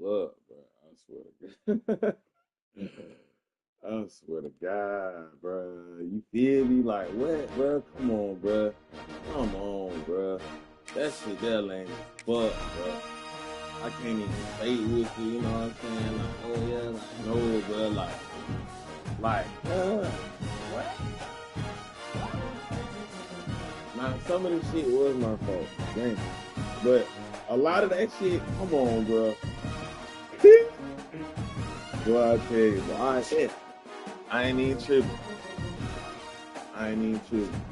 hold up, bro. I swear to God. I swear to God, bro. You feel me? Like what, bro? Come on, bro. Come on, bro. That shit there lame as fuck, bro. I can't even debate with you. You know what I'm saying? Like, oh yeah, like no, bro. What? Now some of this shit was my fault, dang. But a lot of that shit, come on, bro. Well, I tell you, bro, I ain't even tripping. I ain't even tripping.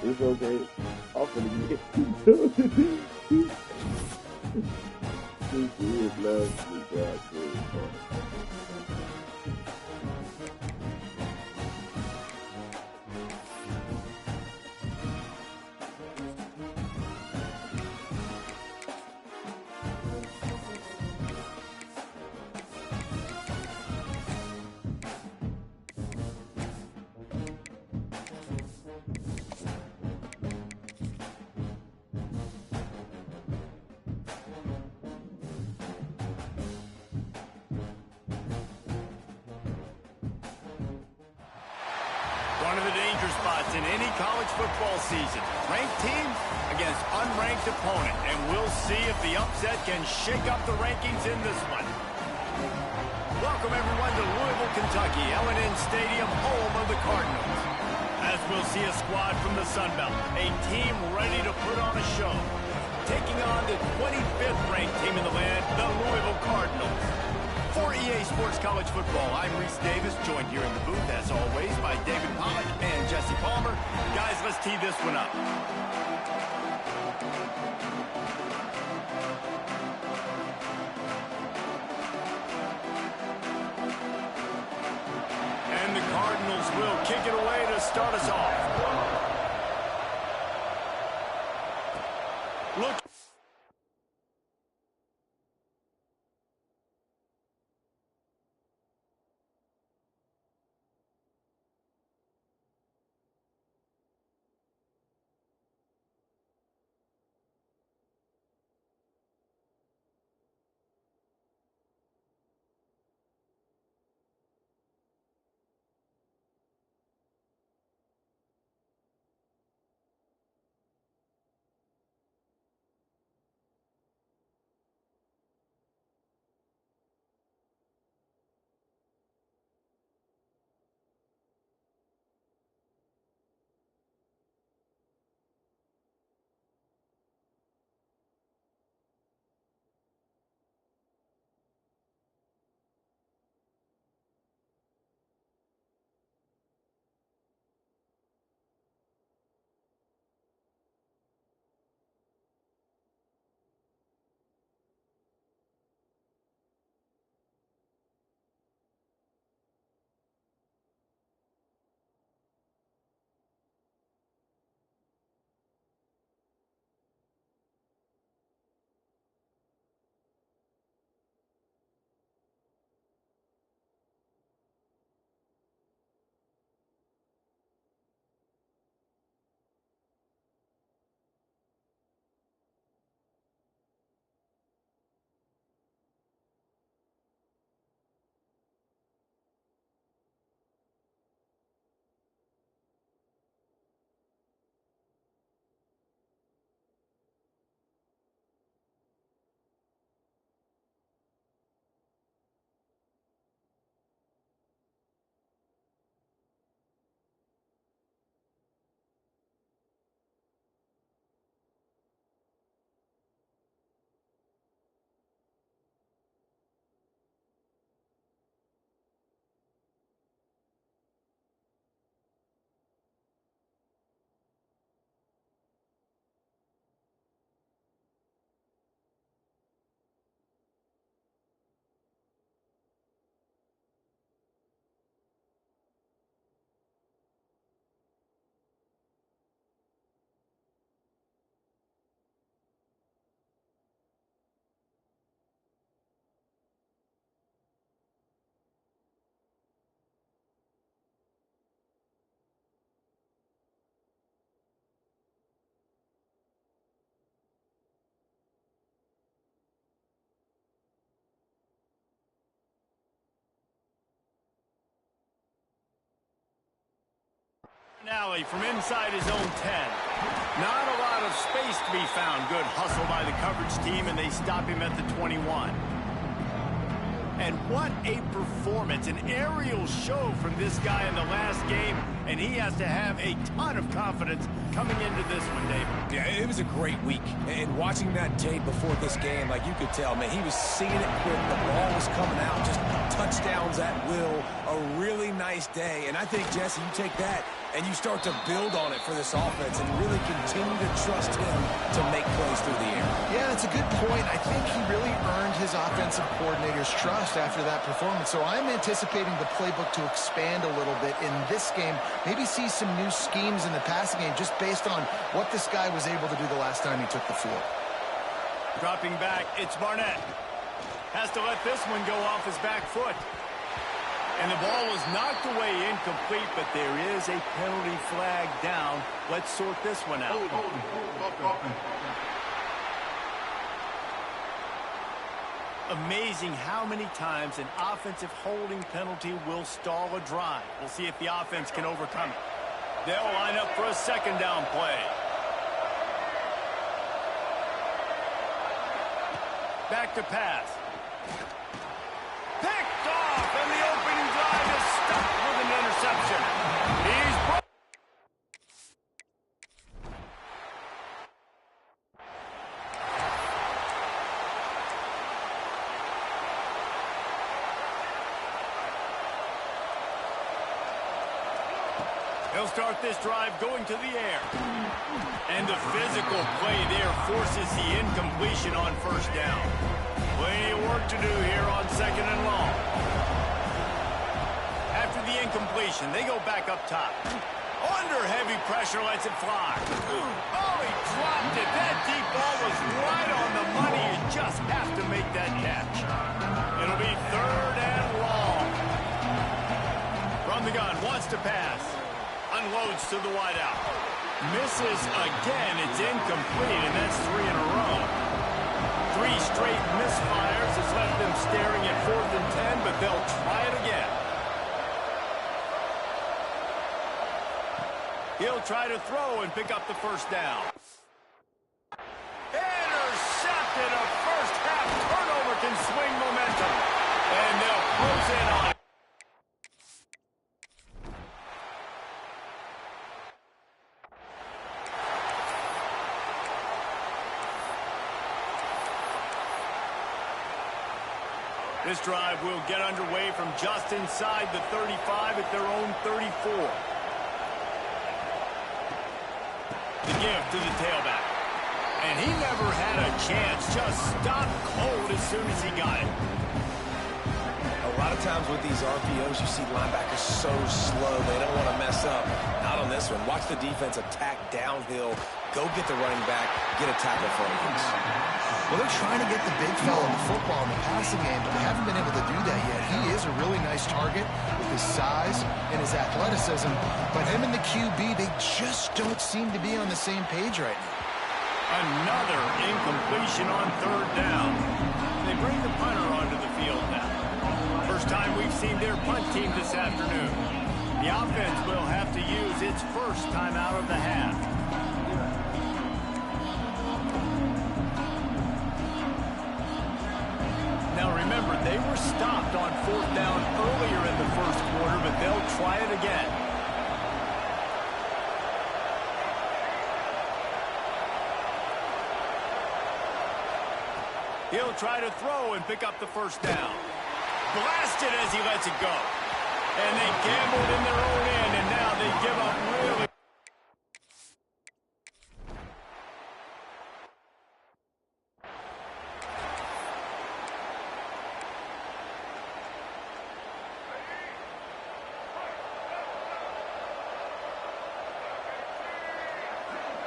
It's okay. I'm finna get It's love to be God, bro. One of the danger spots in any college football season. Ranked team against unranked opponent. And we'll see if the upset can shake up the rankings in this one. Welcome, everyone, to Louisville, Kentucky, L&N Stadium, home of the Cardinals. As we'll see a squad from the Sun Belt, a team ready to put on a show. Taking on the 25th ranked team in the land, the Louisville Cardinals. For EA Sports College Football, I'm Reese Davis, joined here in the booth, as always, by David Pollack and Jesse Palmer. Guys, let's tee this one up. And the Cardinals will kick it away to start us off. Look. Alley from inside his own 10. Not a lot of space to be found. Good hustle by the coverage team, and they stop him at the 21. And what a performance, an aerial show from this guy in the last game, and he has to have a ton of confidence coming into this one, David. Yeah, it was a great week, and watching that tape before this game, like you could tell, man, he was seeing it quick, the ball was coming out, just touchdowns at will, a really nice day, and I think, Jesse, you take that and you start to build on it for this offense and really continue to trust him to make plays through the air. Yeah, that's a good point. I think he really earned his offensive coordinator's trust after that performance. So I'm anticipating the playbook to expand a little bit in this game. Maybe see some new schemes in the passing game just based on what this guy was able to do the last time he took the field. Dropping back, it's Barnett. Has to let this one go off his back foot. And the ball was knocked away incomplete, but there is a penalty flag down. Let's sort this one out. Amazing how many times an offensive holding penalty will stall a drive. We'll see if the offense can overcome it. They'll line up for a second down play. Back to pass. Picked off, and the opening drive is stopped with an interception. He's broke. He'll start this drive going to the air. And the physical play there forces the incompletion on first down. Plenty of work to do here on second and long. After the incompletion, they go back up top. Under heavy pressure, lets it fly. Oh, he dropped it. That deep ball was right on the money. You just have to make that catch. It'll be third and long. From the gun, wants to pass. Unloads to the wideout. Misses again. It's incomplete, and that's 3 in a row. 3 straight misfires has left them staring at 4th and 10, but they'll try it again. He'll try to throw and pick up the first down. Intercepted. A first half turnover can swing momentum. And they'll close in on it. This drive will get underway from just inside the 35 at their own 34. The give to the tailback. And he never had a chance. Just stopped cold as soon as he got it. A lot of times with these RPOs, you see linebackers so slow, they don't want to mess up. Not on this one. Watch the defense attack downhill, go get the running back, get a tackle for him. Well, they're trying to get the big fella in the football in the passing game, but they haven't been able to do that yet. He is a really nice target with his size and his athleticism, but him and the QB, they just don't seem to be on the same page right now. Another incompletion on third down. They bring the punter onto the field now. First time we've seen their punt team this afternoon. The offense will have to use its first time out of the half. Now remember, they were stopped on 4th down earlier in the first quarter, but they'll try it again. He'll try to throw and pick up the first down. Blasted as he lets it go. And they gambled in their own end, and now they give up really.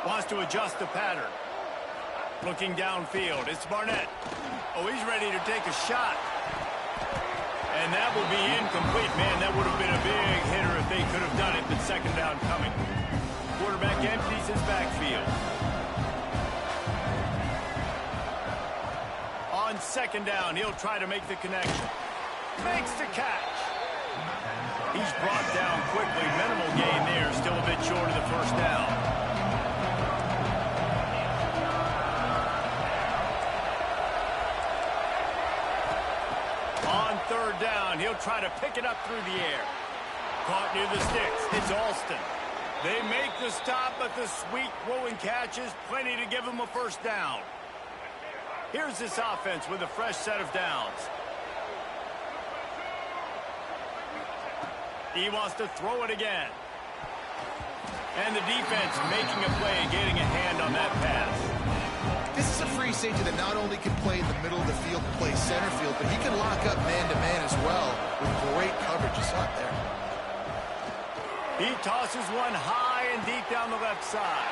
Wants to adjust the pattern. Looking downfield, it's Barnett. Oh, he's ready to take a shot. And that will be incomplete. Man, that would have been a big hitter if they could have done it, but second down coming. Quarterback empties his backfield. On second down, he'll try to make the connection. Makes the catch. He's brought down quickly. Minimal gain there, still a bit short of the first down. On third down, he'll try to pick it up through the air. Caught near the sticks. It's Alston. They make the stop, but the sweet throw and catch is plenty to give him a first down. Here's this offense with a fresh set of downs. He wants to throw it again. And the defense making a play and getting a hand on that pass. This is a free safety that not only can play in the middle of the field and play center field, but he can lock up man-to-man as well with great coverage. You saw it there. He tosses one high and deep down the left side.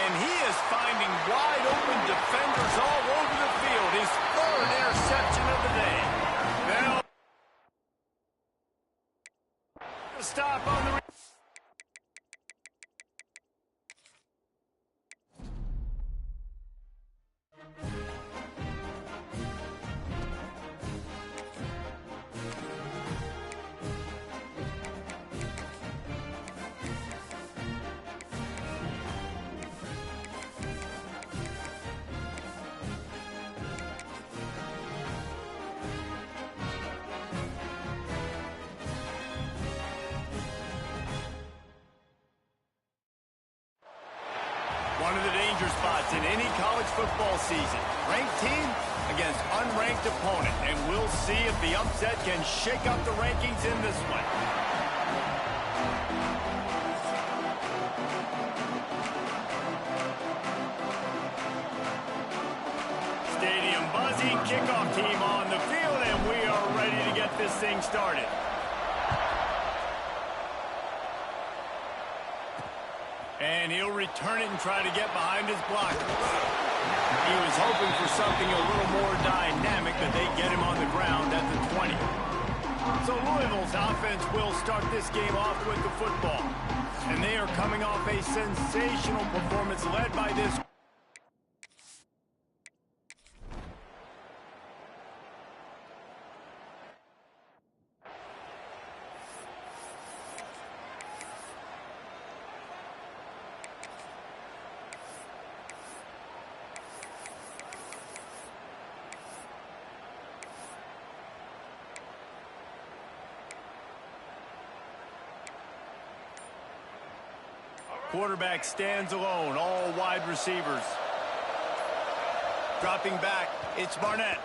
And he is finding wide open defenders all over the field. His third interception of the day. Now, stop on the... One of the danger spots in any college football season. Ranked team against unranked opponent. And we'll see if the upset can shake up the rankings in this one. Stadium buzzing, kickoff team on the field, and we are ready to get this thing started. And he'll return it and try to get behind his blocker. He was hoping for something a little more dynamic, but they get him on the ground at the 20. So Louisville's offense will start this game off with the football. And they are coming off a sensational performance led by this. Quarterback stands alone, all wide receivers. Dropping back, it's Barnett.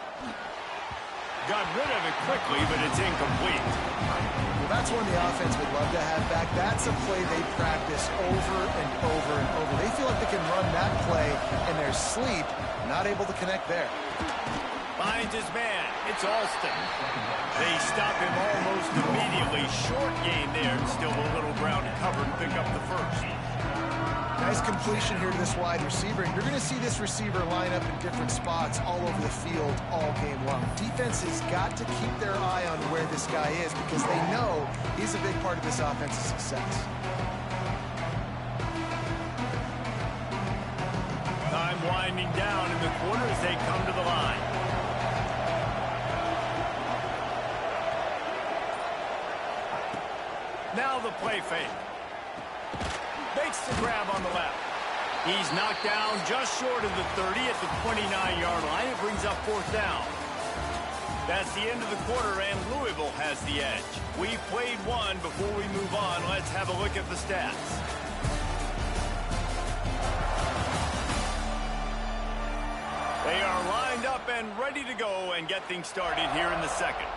Got rid of it quickly, but it's incomplete. Well, that's one the offense would love to have back. That's a play they practice over and over and over. They feel like they can run that play in their sleep, not able to connect there. Finds his man. It's Alston. They stop him almost immediately. Short gain there. Still a little ground covered to pick up the first. Nice completion here to this wide receiver. And you're going to see this receiver line up in different spots all over the field all game long. Defense has got to keep their eye on where this guy is because they know he's a big part of this offense's success. Time winding down in the quarter as they come to the line. Now the play fake. Makes the grab on the left. He's knocked down just short of the 30 at the 29-yard line. It brings up fourth down. That's the end of the quarter, and Louisville has the edge. We've played one. Before we move on, let's have a look at the stats. They are lined up and ready to go and get things started here in the second.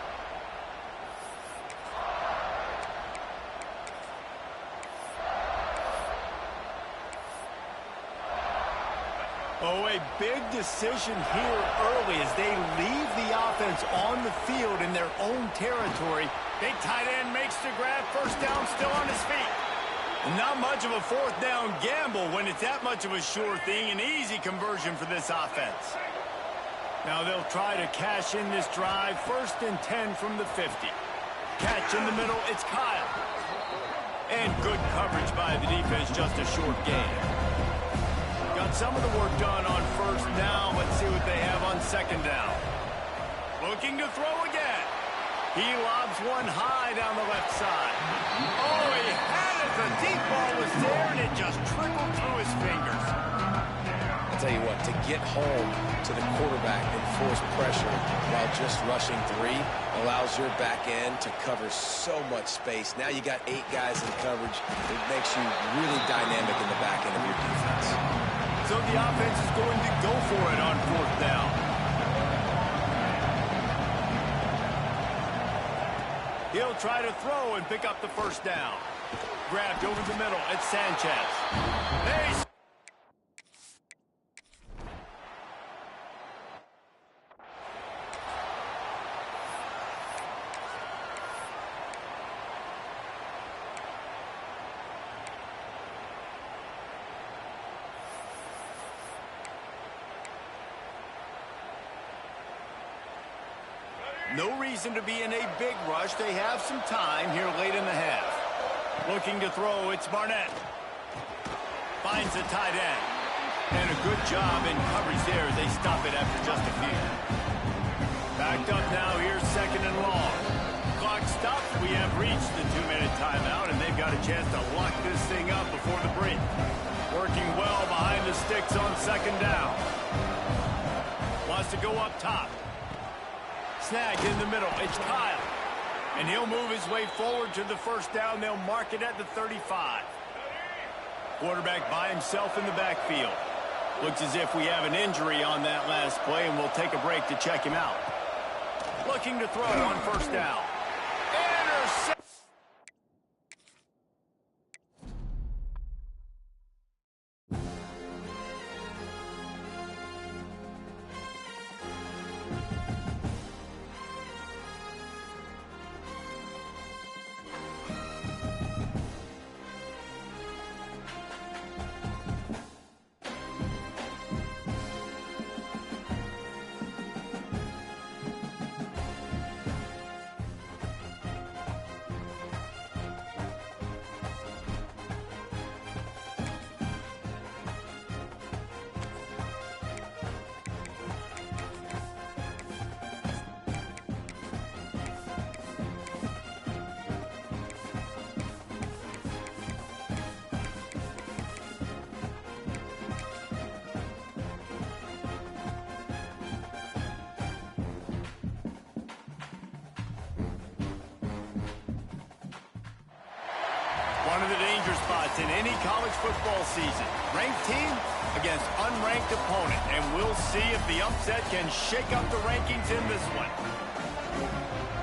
Oh, a big decision here early as they leave the offense on the field in their own territory. Big tight end makes the grab. First down, still on his feet. Not much of a fourth down gamble when it's that much of a sure thing. An easy conversion for this offense. Now they'll try to cash in this drive. First and 10 from the 50. Catch in the middle. It's Kyle. And good coverage by the defense. Just a short gain. Got some of the work done on first down. Let's see what they have on second down. Looking to throw again. He lobs one high down the left side. Oh, he had it. The deep ball was there, and it just trickled through his fingers. I'll tell you what, to get home to the quarterback and force pressure while just rushing three allows your back end to cover so much space. Now you got 8 guys in coverage. It makes you really dynamic in the back end of your defense. So the offense is going to go for it on 4th down. He'll try to throw and pick up the 1st down. Grabbed over the middle. It's Sanchez. They No reason to be in a big rush. They have some time here late in the half. Looking to throw, it's Barnett. Finds a tight end. And a good job in coverage there as they stop it after just a few. Backed up now, here's 2nd and long. Clock stops. We have reached the 2-minute timeout, and they've got a chance to lock this thing up before the break. Working well behind the sticks on 2nd down. Wants to go up top. Snagged in the middle. It's Kyle. And he'll move his way forward to the 1st down. They'll mark it at the 35. Quarterback by himself in the backfield. Looks as if we have an injury on that last play, and we'll take a break to check him out. Looking to throw on 1st down. Intercept. One of the danger spots in any college football season. Ranked team against unranked opponent. And we'll see if the upset can shake up the rankings in this one.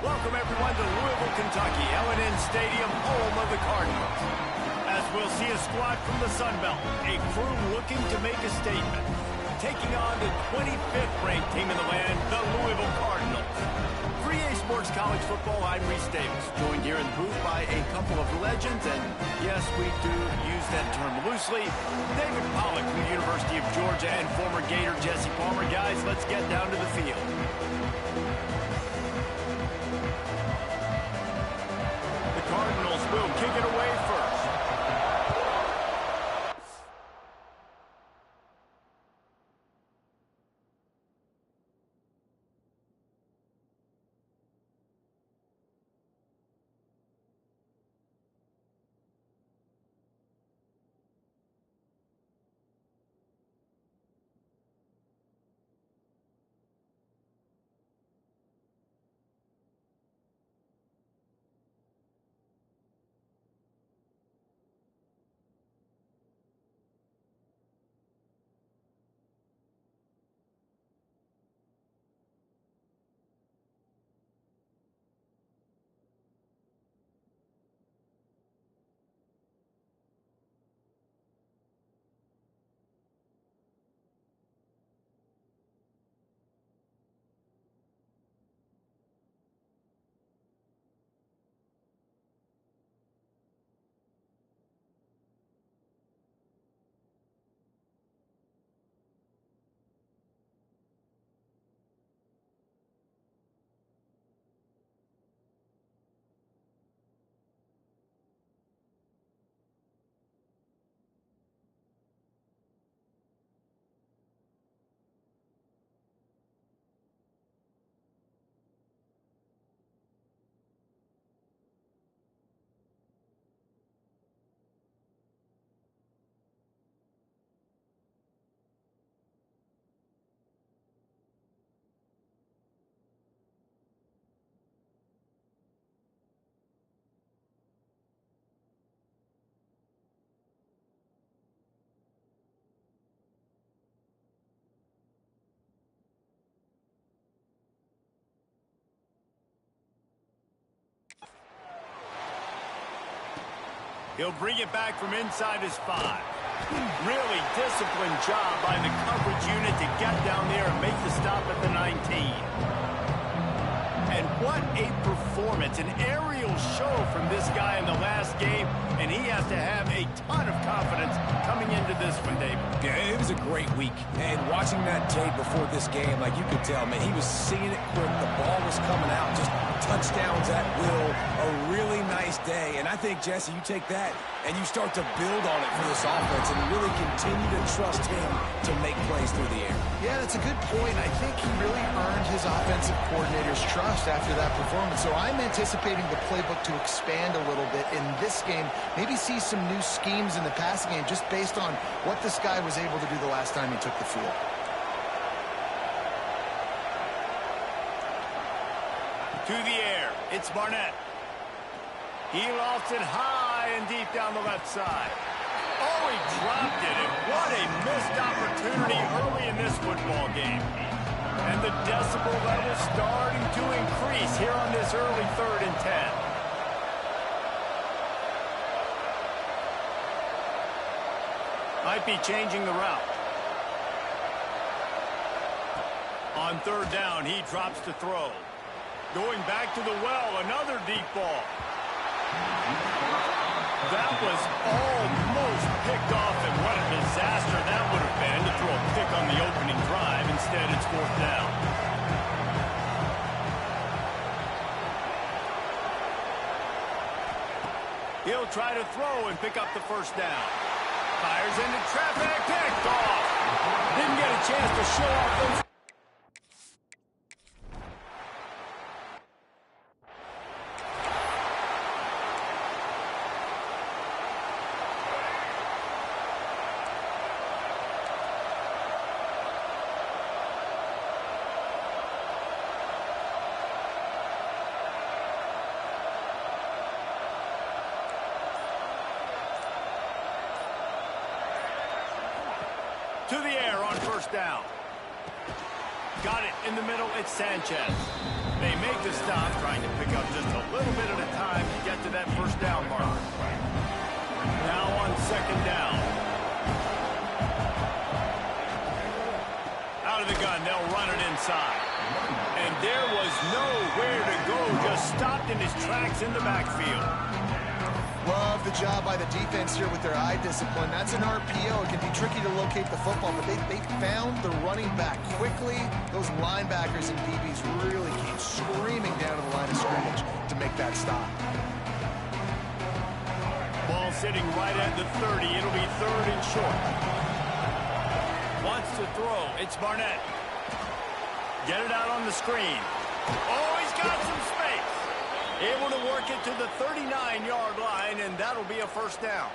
Welcome, everyone, to Louisville, Kentucky, L&N Stadium, home of the Cardinals. As we'll see a squad from the Sun Belt, a crew looking to make a statement. Taking on the 25th ranked team in the land, the Louisville Cardinals. For EA Sports College Football, I'm Reese Davis, joined here in the booth by a couple of legends, and yes, we do use that term loosely. David Pollack from the University of Georgia and former Gator Jesse Palmer. Guys, let's get down to the field. The Cardinals will kick it away first. He'll bring it back from inside his 5. Really disciplined job by the coverage unit to get down there and make the stop at the 19. And what a performance, an aerial show from this guy in the last game, and he has to have a ton of confidence coming into this one, David. Yeah, it was a great week, and watching that tape before this game, like you could tell, man, he was seeing it quick. The ball was coming out, just touchdowns at will. A really nice day, and I think, Jesse, you take that and you start to build on it for this offense and really continue to trust him to make plays through the air. Yeah, that's a good point. I think he really earned his offensive coordinator's trust after that performance. So I'm anticipating the playbook to expand a little bit in this game. Maybe see some new schemes in the passing game just based on what this guy was able to do the last time he took the field. To the air, it's Barnett. He lofts it high and deep down the left side. Oh, he dropped it, and what a missed opportunity early in this football game. And the decibel level starting to increase here on this early 3rd and 10. Might be changing the route. On 3rd down, he drops to throw. Going back to the well, another deep ball. That was almost picked off, and what a disaster that would have been to throw a pick on the opening drive. Instead, it's 4th down. He'll try to throw and pick up the 1st down. Fires into traffic, picked off. Didn't get a chance to show off those. To the air on 1st down. Got it in the middle, it's Sanchez. They make the stop, trying to pick up just a little bit at a time to get to that 1st down mark. Now on 2nd down. Out of the gun, they'll run it inside. And there was nowhere to go, just stopped in his tracks in the backfield. Love the job by the defense here with their eye discipline. That's an RPO. It can be tricky to locate the football, but they found the running back quickly. Those linebackers and DBs really came screaming down to the line of scrimmage to make that stop. Ball sitting right at the 30. It'll be 3rd and short. Wants to throw. It's Barnett. Get it out on the screen. Oh, he's got some space. Able to work it to the 39-yard line, and that'll be a 1st down.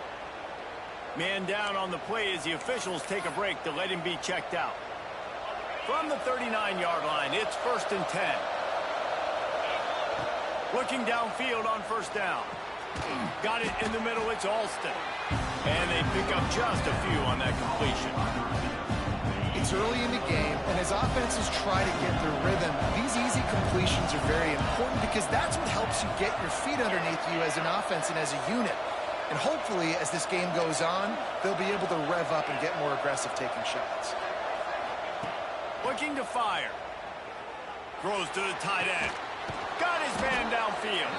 Man down on the play as the officials take a break to let him be checked out. From the 39-yard line, it's 1st and 10. Looking downfield on 1st down. Got it in the middle, it's Alston. And they pick up just a few on that completion. It's early in the game, and as offenses try to get their rhythm, these easy completions are very important because that's what helps you get your feet underneath you as an offense and as a unit. And hopefully, as this game goes on, they'll be able to rev up and get more aggressive taking shots. Looking to fire. Throws to the tight end. Got his man downfield.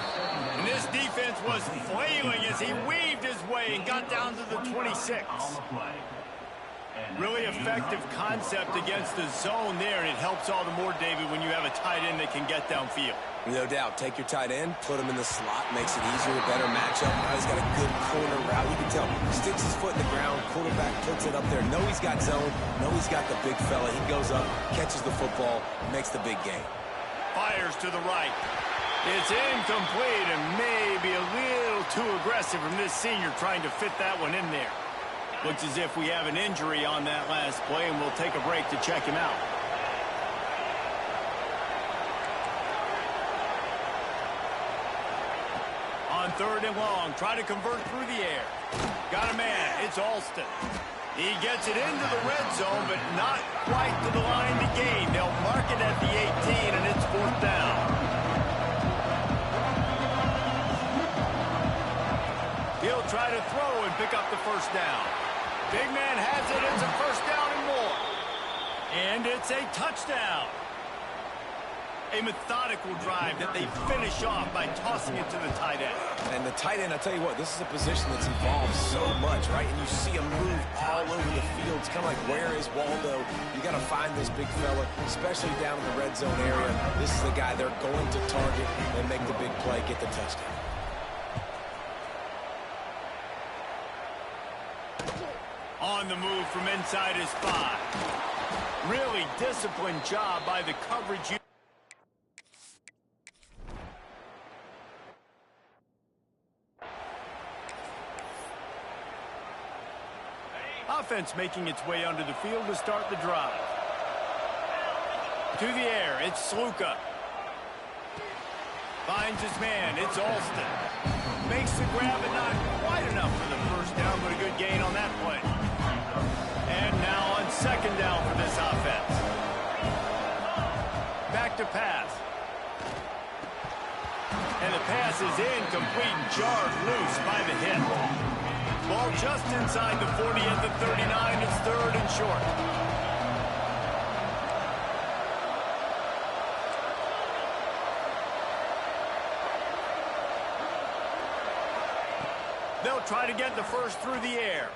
And this defense was flailing as he weaved his way and got down to the 26. Really effective concept against the zone there, and it helps all the more, David, when you have a tight end that can get downfield. No doubt. Take your tight end, put him in the slot, makes it easier, a better matchup. Now he's got a good corner route. You can tell he sticks his foot in the ground, quarterback puts it up there. Know he's got zone, know he's got the big fella. He goes up, catches the football, makes the big game. Fires to the right. It's incomplete and maybe a little too aggressive from this senior trying to fit that one in there. Looks as if we have an injury on that last play, and we'll take a break to check him out. On 3rd and long, try to convert through the air. Got a man, it's Alston. He gets it into the red zone, but not quite to the line to gain. They'll mark it at the 18, and it's 4th down. He'll try to throw and pick up the first down. Big man has it. It's a first down and more. And it's a touchdown. A methodical drive that they finish off by tossing it to the tight end. And the tight end, I'll tell you what, this is a position that's evolved so much, right? And you see him move all over the field. It's kind of like, where is Waldo? You got to find this big fella, especially down in the red zone area. This is the guy they're going to target and make the big play, get the touchdown. On the move from inside his 5. Really disciplined job by the coverage. Offense making its way onto the field to start the drive. To the air, it's Sluka. Finds his man, it's Alston. Makes the grab and not quite enough for the first down, but a good gain on that play. And now on second down for this offense. Back to pass. And the pass is incomplete, jarred loose by the hit. Ball just inside the 40 at the 39. It's third and short. They'll try to get the first through the air.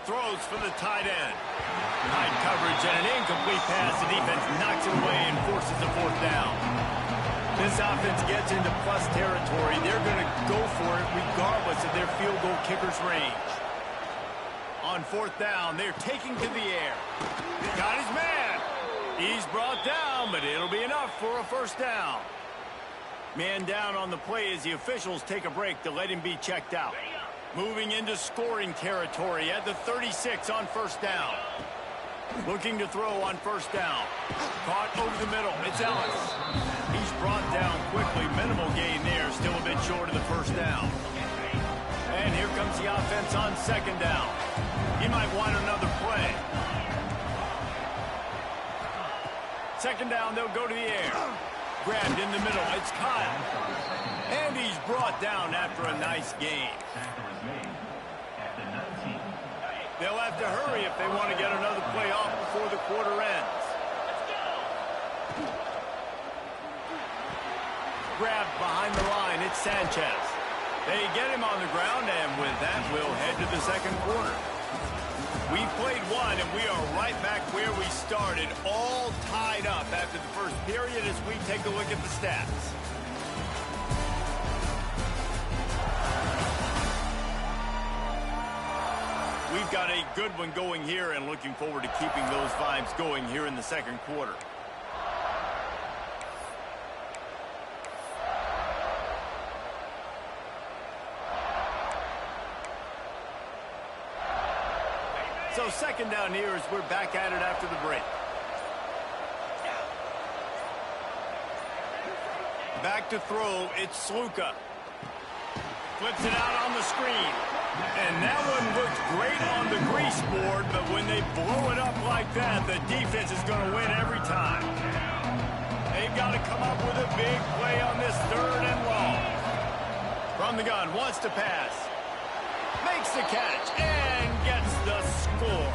Throws for the tight end. Tight coverage and an incomplete pass. The defense knocks it away and forces a fourth down. This offense gets into plus territory. They're going to go for it regardless of their field goal kicker's range. On fourth down, they're taking to the air. Got his man. He's brought down, but it'll be enough for a first down. Man down on the play as the officials take a break to let him be checked out. Moving into scoring territory at the 36 on first down. Looking to throw on first down. Caught over the middle. It's Ellis. He's brought down quickly. Minimal gain there. Still a bit short of the first down. And here comes the offense on second down. He might want another play. Second down, they'll go to the air. Grabbed in the middle. It's Kyle. And he's brought down after a nice gain. They'll have to hurry if they want to get another play off before the quarter ends. Grabbed behind the line, it's Sanchez. They get him on the ground, and with that, we'll head to the second quarter. We played one, and we are right back where we started, all tied up after the first period as we take a look at the stats. We've got a good one going here and looking forward to keeping those vibes going here in the second quarter. So second down here as we're back at it after the break. Back to throw, it's Sluka. Flips it out on the screen. And that one looked great on the grease board, but when they blow it up like that, the defense is going to win every time. They've got to come up with a big play on this third and long. From the gun, wants to pass. Makes the catch and gets the score.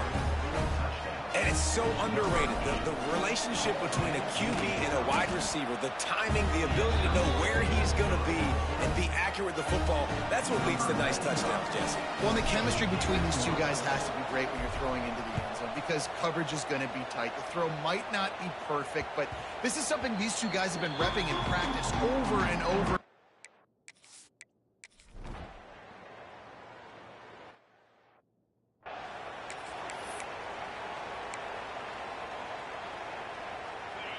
And it's so underrated. The relationship between a QB and a wide receiver, the timing, the ability to know where he's going to be and be accurate with the football, that's what leads to nice touchdowns, Jesse. Well, the chemistry between these two guys has to be great when you're throwing into the end zone because coverage is going to be tight. The throw might not be perfect, but this is something these two guys have been repping in practice over and over.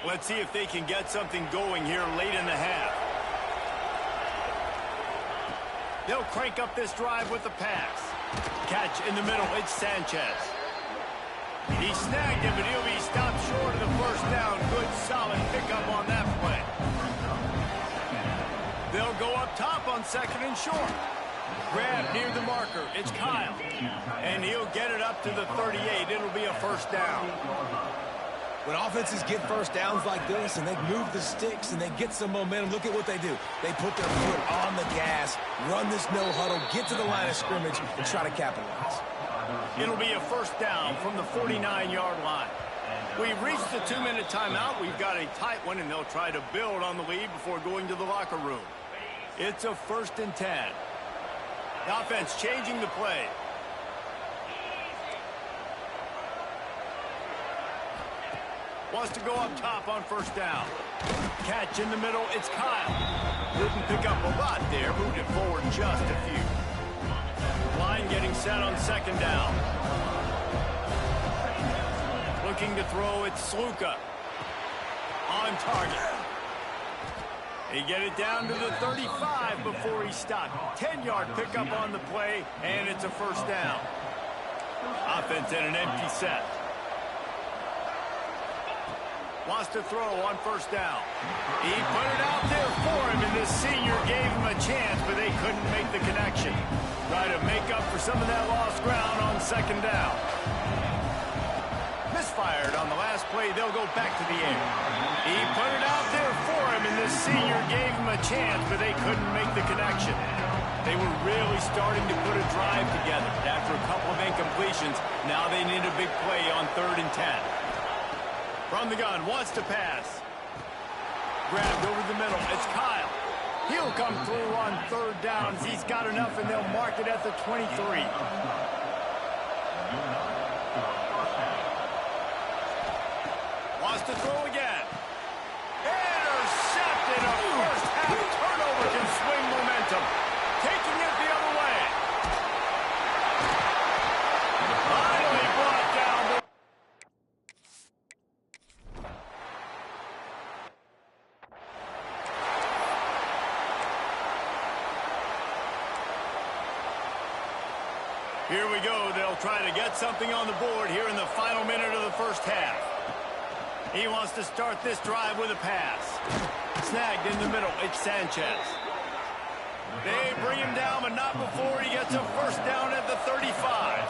Let's see if they can get something going here late in the half. They'll crank up this drive with the pass. Catch in the middle, it's Sanchez. He snagged him, but he'll be stopped short of the first down. Good, solid pickup on that play. They'll go up top on second and short. Grab near the marker, it's Kyle. And he'll get it up to the 38. It'll be a first down. When offenses get first downs like this and they move the sticks and they get some momentum, look at what they do. They put their foot on the gas, run this no huddle, get to the line of scrimmage, and try to capitalize. It'll be a first down from the 49-yard line. We've reached the 2-minute timeout. We've got a tight one, and they'll try to build on the lead before going to the locker room. It's a 1st and 10. The offense changing the play. Wants to go up top on 1st down. Catch in the middle, it's Kyle. Didn't pick up a lot there, moved it forward just a few. Line getting set on 2nd down. Looking to throw, it's Sluka. On target. They get it down to the 35 before he stopped. 10-yard pickup on the play, and it's a 1st down. Offense in an empty set. Wants to throw on 1st down. He put it out there for him, and this senior gave him a chance, but they couldn't make the connection. Try to make up for some of that lost ground on 2nd down. Misfired on the last play. They'll go back to the air. He put it out there for him, and this senior gave him a chance, but they couldn't make the connection. They were really starting to put a drive together. After a couple of incompletions, now they need a big play on 3rd and 10. From the gun, wants to pass. Grabbed over the middle, it's Kyle. He'll come through on 3rd downs. He's got enough, and they'll mark it at the 23. Wants to throw again. Intercepted. A first-half turnover can swing momentum. Taking it the other way. Finally brought down. Here we go. They'll try to get something on the board here in the final minute of the 1st half. He wants to start this drive with a pass. Snagged in the middle. It's Sanchez. They bring him down, but not before he gets a 1st down at the 35.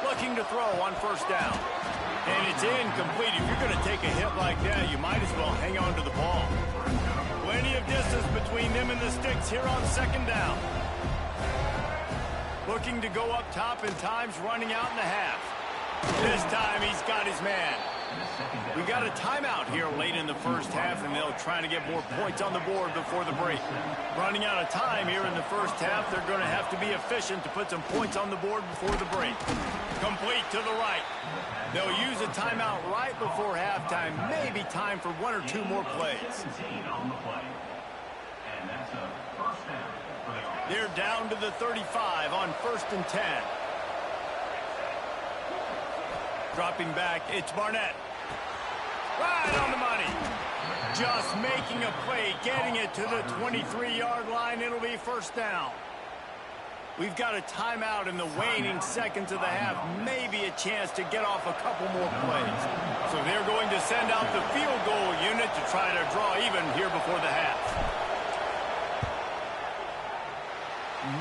Looking to throw on 1st down. And it's incomplete. If you're going to take a hit like that, you might as well hang on to the ball. Plenty of distance between them and the sticks here on 2nd down. Looking to go up top, and time's running out in the half. This time he's got his man. We got a timeout here late in the 1st half, and they'll try to get more points on the board before the break. Running out of time here in the 1st half, they're going to have to be efficient to put some points on the board before the break. Complete to the right. They'll use a timeout right before halftime. Maybe time for 1 or 2 more plays. They're down to the 35 on 1st and 10. Dropping back, it's Barnett. Right on the money. Just making a play, getting it to the 23-yard line. It'll be 1st down. We've got a timeout in the waning seconds of the half. Maybe a chance to get off a couple more plays. So they're going to send out the field goal unit to try to draw even here before the half.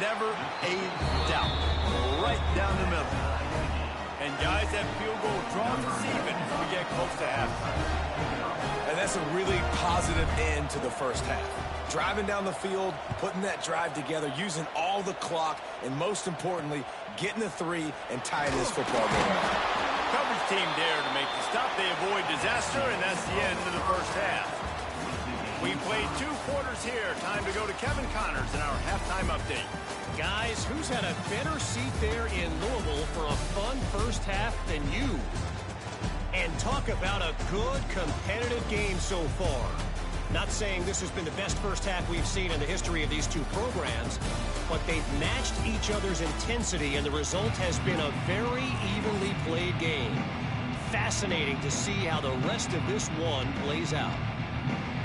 Never a doubt. Right down the middle. And guys, that field goal draws us even as we get close to halftime. And that's a really positive end to the 1st half. Driving down the field, putting that drive together, using all the clock, and most importantly, getting the 3 and tying this football game. Coverage team there to make the stop. They avoid disaster, and that's the end of the 1st half. We played 2 quarters here. Time to go to Kevin Connors in our halftime update. Guys, who's had a better seat there in Louisville for a fun 1st half than you? And talk about a good competitive game so far. Not saying this has been the best 1st half we've seen in the history of these 2 programs, but they've matched each other's intensity, and the result has been a very evenly played game. Fascinating to see how the rest of this one plays out.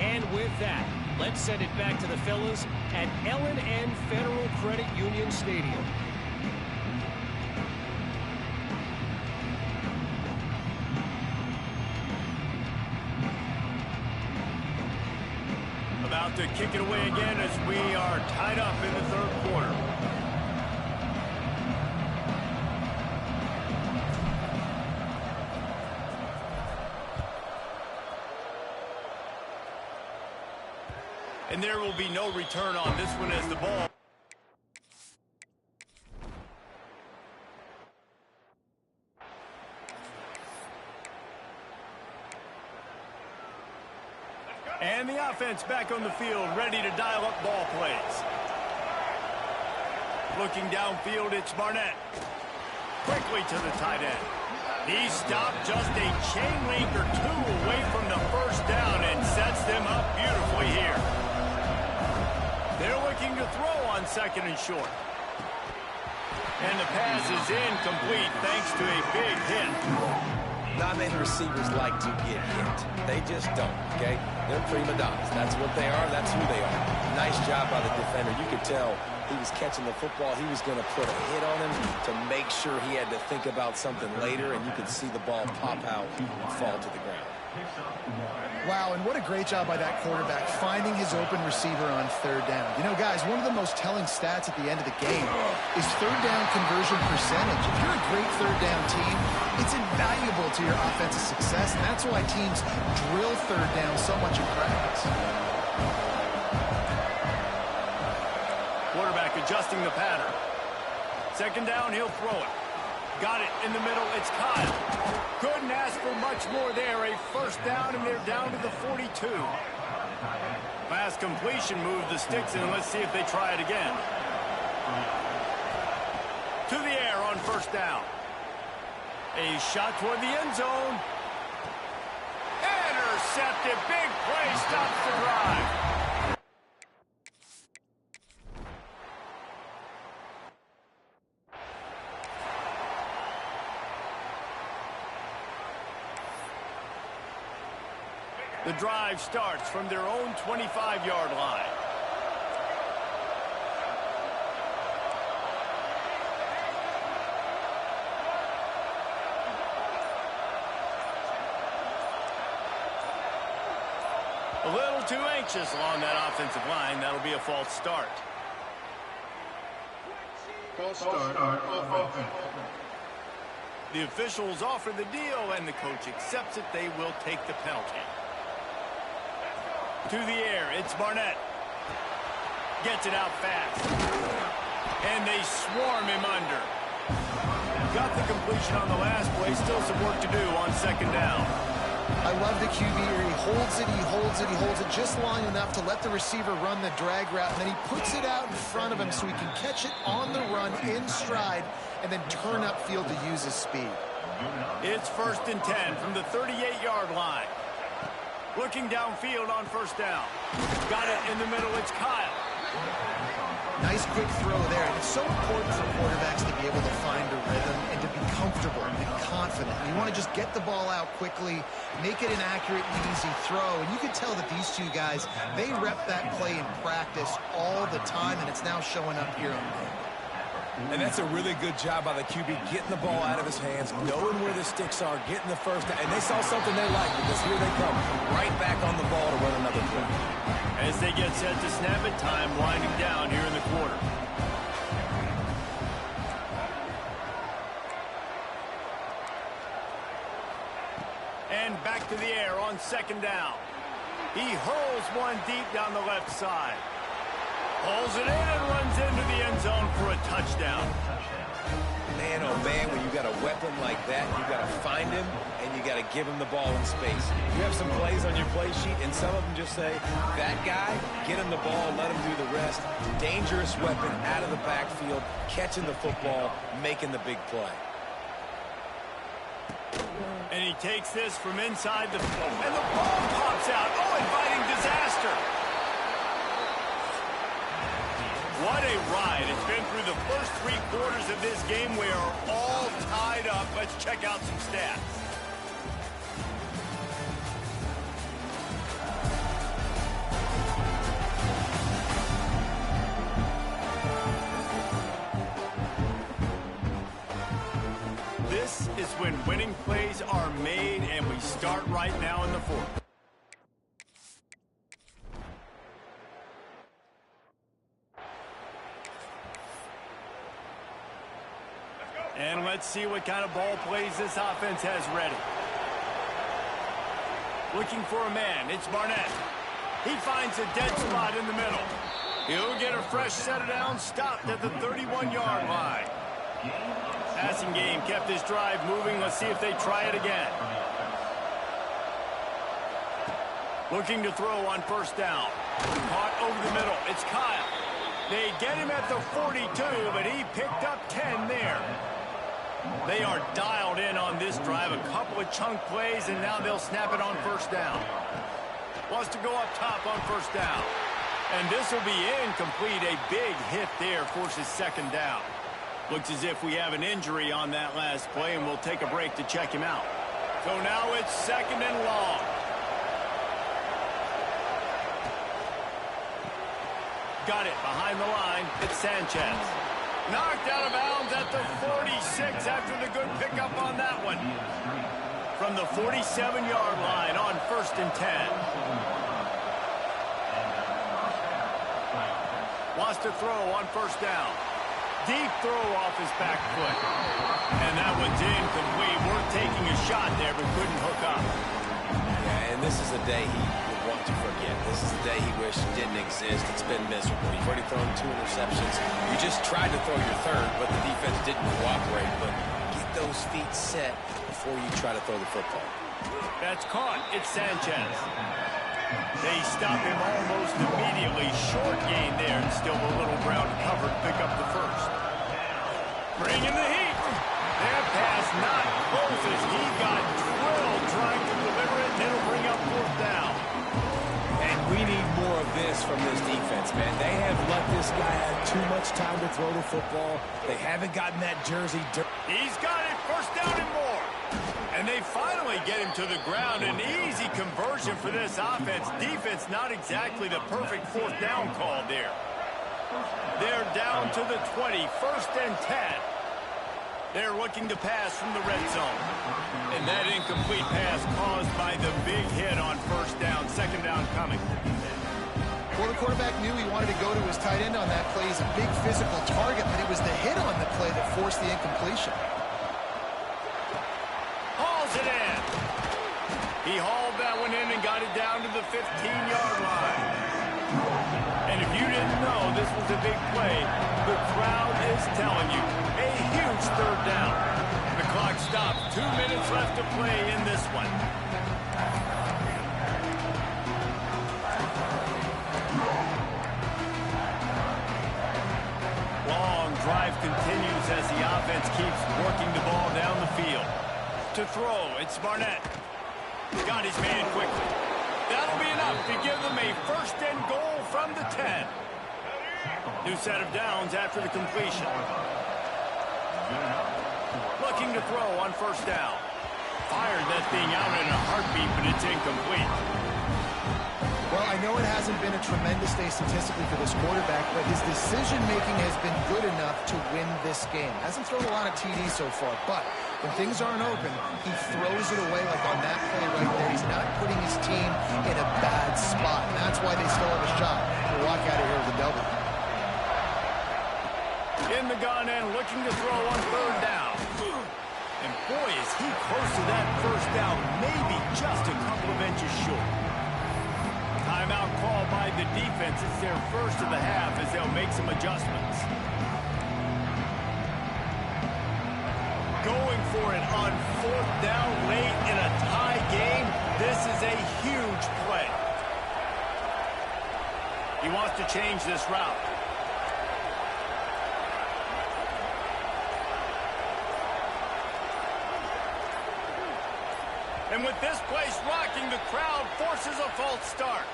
And with that, let's send it back to the fellas at L&N Federal Credit Union Stadium. About to kick it away again as we are tied up in the 3rd quarter. And there will be no return on this one as the ball. And the offense back on the field, ready to dial up ball plays. Looking downfield, it's Barnett. Quickly to the tight end. He stopped just a chain link or two away from the first down and sets them up beautifully here. They're looking to throw on second and short. And the pass is incomplete thanks to a big hit. Not many receivers like to get hit. They just don't, okay? They're prima donnas. That's what they are. That's who they are. Nice job by the defender. You could tell he was catching the football. He was going to put a hit on him to make sure he had to think about something later, and you could see the ball pop out and fall to the ground. Wow, and what a great job by that quarterback finding his open receiver on third down. You know, guys, one of the most telling stats at the end of the game is third down conversion percentage. If you're a great third down team, it's invaluable to your offensive success, and that's why teams drill third down so much in practice. Quarterback adjusting the pattern. Second down, he'll throw it. Got it in the middle, it's Kyle. Couldn't ask for much more there. A first down, and they're down to the 42. Pass completion, move the sticks, and let's see if they try it again. To the air on first down. A shot toward the end zone. Intercepted, big play, stops the drive. The drive starts from their own 25-yard line. A little too anxious along that offensive line. That'll be a false start. False start offense. The officials offer the deal, and the coach accepts it. They will take the penalty. To the air, it's Barnett. Gets it out fast. And they swarm him under. Got the completion on the last play. Still some work to do on second down. I love the QB here. He holds it, he holds it, he holds it just long enough to let the receiver run the drag route, and then he puts it out in front of him so he can catch it on the run in stride and then turn upfield to use his speed. It's 1st and 10 from the 38-yard line. Looking downfield on first down. Got it in the middle. It's Kyle. Nice quick throw there. And it's so important for quarterbacks to be able to find a rhythm and to be comfortable and confident. You want to just get the ball out quickly, make it an accurate and easy throw. And you can tell that these two guys, they rep that play in practice all the time, and it's now showing up here on the field. And that's a really good job by the QB, getting the ball out of his hands, knowing where the sticks are, getting the first down. And they saw something they liked because here they come, right back on the ball to run another play. As they get set to snap it, time winding down here in the quarter. And back to the air on second down. He hurls one deep down the left side. Pulls it in and runs into the end zone for a touchdown. Man, oh man, when you got a weapon like that, you got to find him and you got to give him the ball in space. You have some plays on your play sheet, and some of them just say, that guy, get him the ball, let him do the rest. Dangerous weapon out of the backfield, catching the football, making the big play. And he takes this from inside the field, and the ball pops out. Oh, inviting disaster. What a ride. It's been through the first 3 quarters of this game. We are all tied up. Let's check out some stats. This is when winning plays are made, and we start right now in the 4th. And let's see what kind of ball plays this offense has ready. Looking for a man. It's Barnett. He finds a dead spot in the middle. He'll get a fresh set of downs stopped at the 31-yard line. Passing game kept his drive moving. Let's see if they try it again. Looking to throw on first down. Caught over the middle. It's Kyle. They get him at the 42, but he picked up 10 there. They are dialed in on this drive. A couple of chunk plays, and now they'll snap it on first down. Wants to go up top on first down. And this will be incomplete. A big hit there forces second down. Looks as if we have an injury on that last play, and we'll take a break to check him out. So now it's second and long. Got it behind the line. It's Sanchez. Knocked out of bounds at the 46 after the good pickup on that one. From the 47-yard line on first and 10. Wants to throw on first down. Deep throw off his back foot. And that one's incomplete. We're taking a shot there, but couldn't hook up. Yeah, and this is a day he would want to forget. This is a day he wished didn't exist. It's been miserable. You've already thrown 2 interceptions. You just tried to throw your third, but the defense didn't cooperate. But get those feet set before you try to throw the football. That's caught. It's Sanchez. They stop him almost immediately. Short gain there, and still a little ground covered. Pick up the first. Bringing the heat. That pass not close as he got drilled trying to deliver it, and it'll bring up fourth down. And we need more of this from this defense, man. They have let this guy have too much time to throw the football. They haven't gotten that jersey dirty. He's got it. First down and more. And they finally get him to the ground. An easy conversion for this offense. Defense not exactly the perfect fourth down call there. They're down to the 20. First and 10. They're looking to pass from the red zone. And that incomplete pass caused by the big hit on first down. Second down coming. Well, the quarterback knew he wanted to go to his tight end on that play. He's a big physical target, but it was the hit on the play that forced the incompletion. Hauls it in. He hauled that one in and got it down to the 15-yard line. And if you didn't know this was a big play, the crowd is telling you. A huge third down. The clock stops. 2 minutes left to play in this one. Long drive continues as the offense keeps working the ball down the field. To throw, it's Barnett. Got his man quickly. That'll be enough to give them a first and goal from the 10. New set of downs after the completion. Looking to throw on first down. Fired that thing out in a heartbeat, but it's incomplete. Well, I know it hasn't been a tremendous day statistically for this quarterback, but his decision-making has been good enough to win this game. Hasn't thrown a lot of TDs so far, but when things aren't open, he throws it away like on that play right there. He's not putting his team in a bad spot, and that's why they still have a shot to walk out of here with a double. In the gun and looking to throw on third down. And boy, is he close to that first down, maybe just a couple of inches short. Timeout called by the defense. It's their first of the half as they'll make some adjustments. Going for it on fourth down late in a tie game. This is a huge play. He wants to change this route. And with this place rocking, the crowd forces a false start.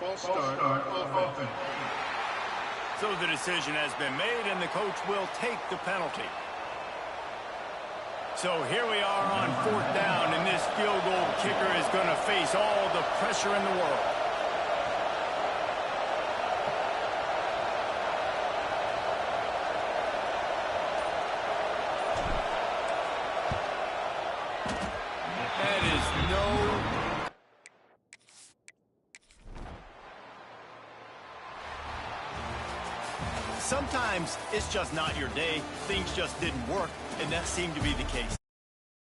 False start on offense. So the decision has been made, and the coach will take the penalty. So here we are on fourth down, and this field goal kicker is going to face all the pressure in the world. That is no... Sometimes it's just not your day. Things just didn't work, and that seemed to be the case